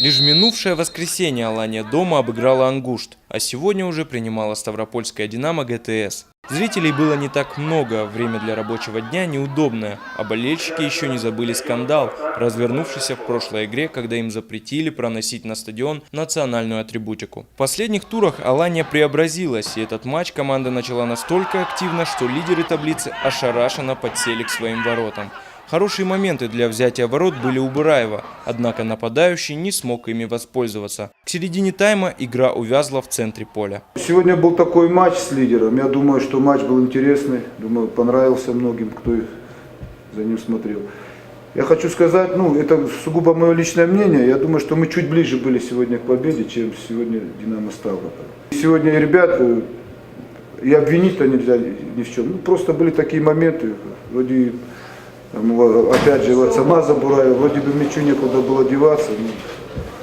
Лишь в минувшее воскресенье Алания дома обыграла Ангушт, а сегодня уже принимала Ставропольская Динамо ГТС. Зрителей было не так много, время для рабочего дня неудобное, а болельщики еще не забыли скандал, развернувшийся в прошлой игре, когда им запретили проносить на стадион национальную атрибутику. В последних турах Алания преобразилась, и этот матч команда начала настолько активно, что лидеры таблицы ошарашенно подсели к своим воротам. Хорошие моменты для взятия ворот были у Бураева, однако нападающий не смог ими воспользоваться. К середине тайма игра увязла в центре поля. Сегодня был такой матч с лидером. Я думаю, что матч был интересный. Думаю, понравился многим, кто за ним смотрел. Я хочу сказать, это сугубо мое личное мнение. Я думаю, что мы чуть ближе были сегодня к победе, чем сегодня Динамо Ставрополь. Сегодня ребят и обвинить-то нельзя ни в чем. Просто были такие моменты, вроде... Опять же, вот сама Забураева, вроде бы мячу некуда было деваться.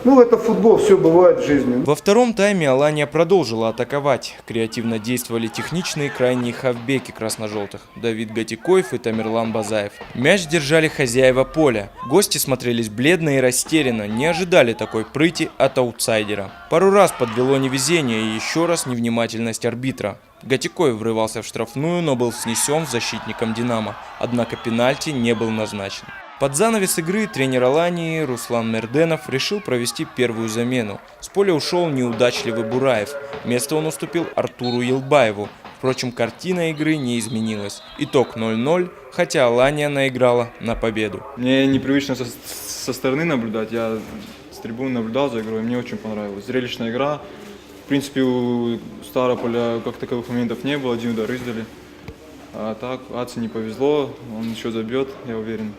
Это футбол, все бывает в жизни. Во втором тайме Алания продолжила атаковать. Креативно действовали техничные крайние хавбеки красно-желтых Давид Гатикоев и Тамерлан Базаев. Мяч держали хозяева поля. Гости смотрелись бледно и растерянно, не ожидали такой прыти от аутсайдера. Пару раз подвело невезение и еще раз невнимательность арбитра. Гатикоев врывался в штрафную, но был снесен защитником «Динамо», однако пенальти не был назначен. Под занавес игры тренер Алании Руслан Мерденов решил провести первую замену. С поля ушел неудачливый Бураев. Место он уступил Артуру Елбаеву. Впрочем, картина игры не изменилась. Итог 0-0, хотя Алания наиграла на победу. Мне непривычно со стороны наблюдать. Я с трибуны наблюдал за игрой, мне очень понравилось. Зрелищная игра. В принципе, у Ставрополя как таковых моментов не было, один удар издали. А так, Аце не повезло, он еще забьет, я уверен.